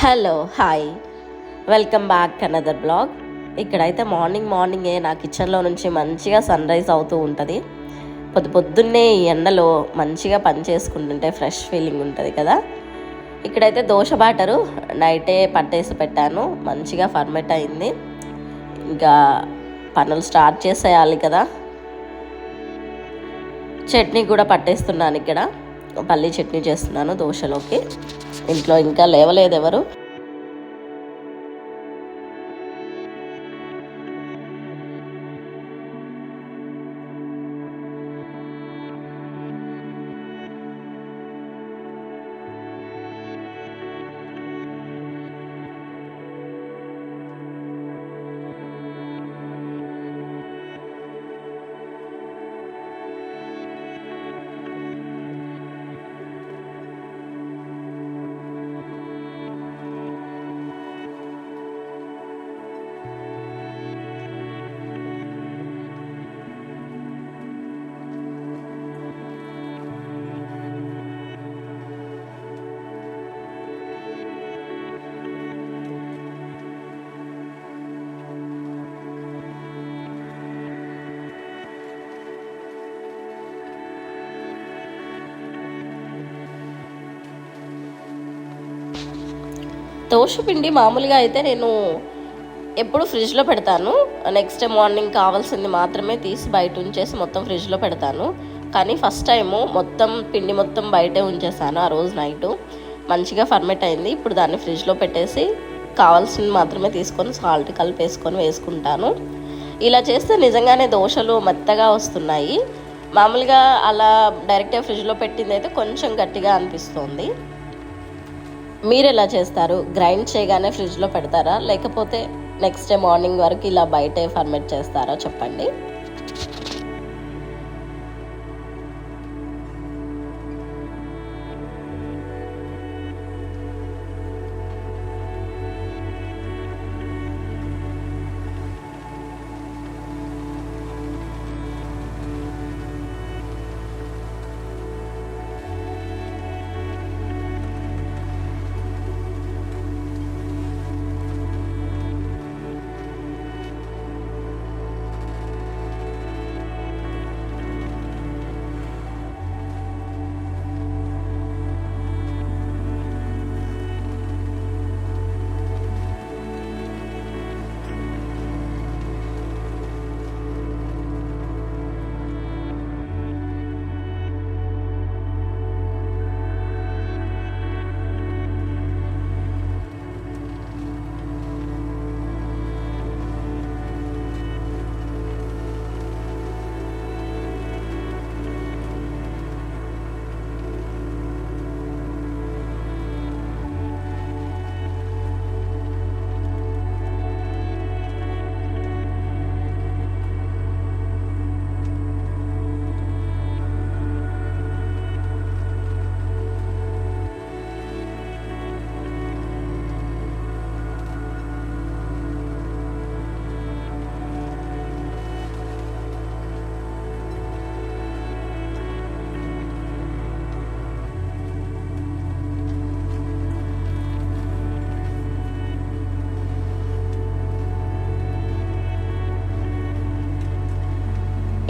Hello hi, welcome back another blog. ఇక్కడైతే మార్నింగే నా కిచెన్లో నుంచి మంచిగా సన్ రైజ్ అవుతూ ఉంటుంది. పొద్దున్నే ఈ ఎండలో మంచిగా పని చేసుకుంటుంటే ఫ్రెష్ ఫీలింగ్ ఉంటుంది కదా. ఇక్కడైతే దోశ బ్యాటరు నైటే పట్టేసి పెట్టాను, మంచిగా ఫర్మెంట్ అయింది. ఇంకా పనులు స్టార్ట్ చేసేయాలి కదా. చట్నీ కూడా పట్టేస్తున్నాను, ఇక్కడ పల్లీ చట్నీ చేస్తున్నాను దోశలోకి. ఇంట్లో ఇంకా లేవలేదు ఎవరు. దోశ పిండి మామూలుగా అయితే నేను ఎప్పుడు ఫ్రిడ్జ్లో పెడతాను. నెక్స్ట్ డే మార్నింగ్ కావాల్సింది మాత్రమే తీసి బయట ఉంచేసి మొత్తం ఫ్రిడ్జ్లో పెడతాను. కానీ ఫస్ట్ టైము పిండి మొత్తం బయటే ఉంచేసాను. ఆ రోజు నైటు మంచిగా ఫర్మెంట్ అయింది. ఇప్పుడు దాన్ని ఫ్రిడ్జ్లో పెట్టేసి కావాల్సింది మాత్రమే తీసుకొని సాల్ట్ కలిపేసుకొని వేసుకుంటాను. ఇలా చేస్తే నిజంగానే దోశలు మెత్తగా వస్తున్నాయి. మామూలుగా అలా డైరెక్ట్గా ఫ్రిడ్జ్లో పెట్టింది అయితే కొంచెం గట్టిగా అనిపిస్తుంది. మీరు ఎలా చేస్తారు? గ్రైండ్ చేయగానే ఫ్రిడ్జ్లో పెడతారా, లేకపోతే నెక్స్ట్ డే మార్నింగ్ వరకు ఇలా బయటే ఫర్మెంట్ చేస్తారా చెప్పండి.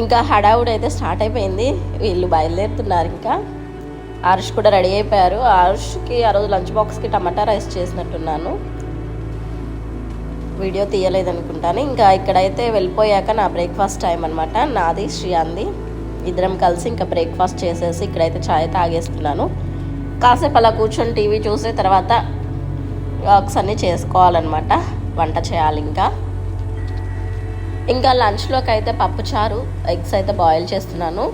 ఇంకా హడావుడి అయితే స్టార్ట్ అయిపోయింది. వీళ్ళు బయలుదేరుతున్నారు. ఇంకా ఆరుష్ కూడా రెడీ అయిపోయారు. ఆరుష్కి ఆ రోజు లంచ్ బాక్స్కి టమాటా రైస్ చేసినట్టున్నాను, వీడియో తీయలేదనుకుంటాను. ఇంకా ఇక్కడైతే వెళ్ళిపోయాక నా బ్రేక్ఫాస్ట్ టైం అనమాట. నాది శ్రీయాంది ఇద్దరం కలిసి ఇంకా బ్రేక్ఫాస్ట్ చేసేసి ఇక్కడైతే ఛాయ్ తాగేస్తున్నాను. కాసేపు అలా కూర్చొని టీవీ చూసే తర్వాత వర్క్స్ అన్నీ చేసుకోవాలన్నమాట, వంట చేయాలి. ఇంకా లంచ్లోకి అయితే పప్పుచారు, ఎగ్స్ అయితే బాయిల్ చేస్తున్నాను.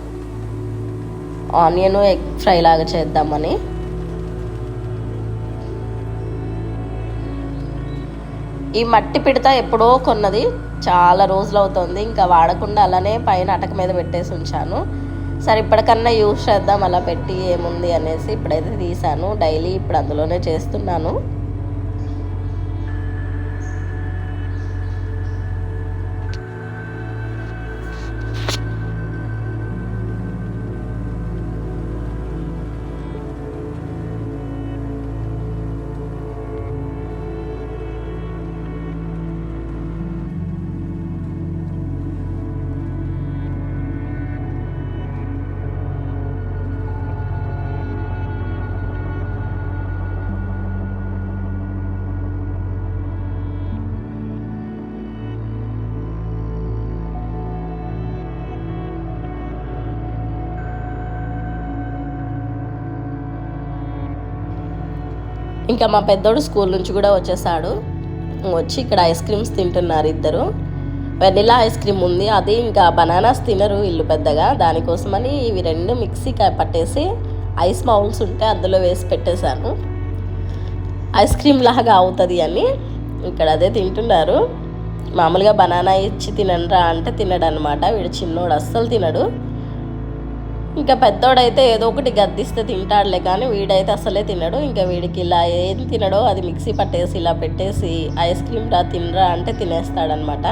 ఆనియన్ ఎగ్ ఫ్రై లాగా చేద్దామని. ఈ మట్టి పిడత ఎప్పుడో కొన్నది, చాలా రోజులు అవుతుంది. ఇంకా వాడకుండా అలానే పైన అటక మీద పెట్టేసి ఉంచాను. సరే ఇప్పటికన్నా యూజ్ చేద్దాం అలా పెట్టి, ఏముంది అనేసి ఇప్పుడైతే తీసాను. డైలీ ఇప్పుడు అందులోనే చేస్తున్నాను. ఇంకా మా పెద్దోడు స్కూల్ నుంచి కూడా వచ్చేసాడు. వచ్చి ఇక్కడ ఐస్ క్రీమ్స్ తింటున్నారు ఇద్దరు. వెనిలా ఐస్ క్రీమ్ ఉంది, అది ఇంకా బనానాస్ తినరు ఇల్లు పెద్దగా, దానికోసమని ఇవి రెండు మిక్సీ పట్టేసి ఐస్ మౌల్స్ ఉంటే అందులో వేసి పెట్టేశాను, ఐస్ క్రీమ్ లాగా అవుతుంది అని. ఇక్కడ అదే తింటున్నారు. మామూలుగా బనానా ఇచ్చి తినరా అంటే తినడనమాట, వీడు చిన్నోడు అస్సలు తినడు. ఇంకా పెద్దోడైతే ఏదో ఒకటి గద్దిస్తే తింటాడులే, కానీ వీడైతే అసలే తినడు. ఇంకా వీడికి ఇలా ఏం తినడో అది మిక్సీ పట్టేసి ఇలా పెట్టేసి ఐస్ క్రీమ్ రా తినరా అంటే తినేస్తాడనమాట.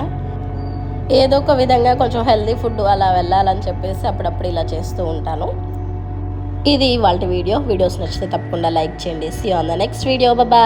ఏదో ఒక విధంగా కొంచెం హెల్దీ ఫుడ్ అలా వెళ్ళాలని చెప్పేసి అప్పుడప్పుడు ఇలా చేస్తూ ఉంటాను. ఇది వాళ్ళ వీడియోస్ నచ్చితే తప్పకుండా లైక్ చేయండి. See on the next video, bye.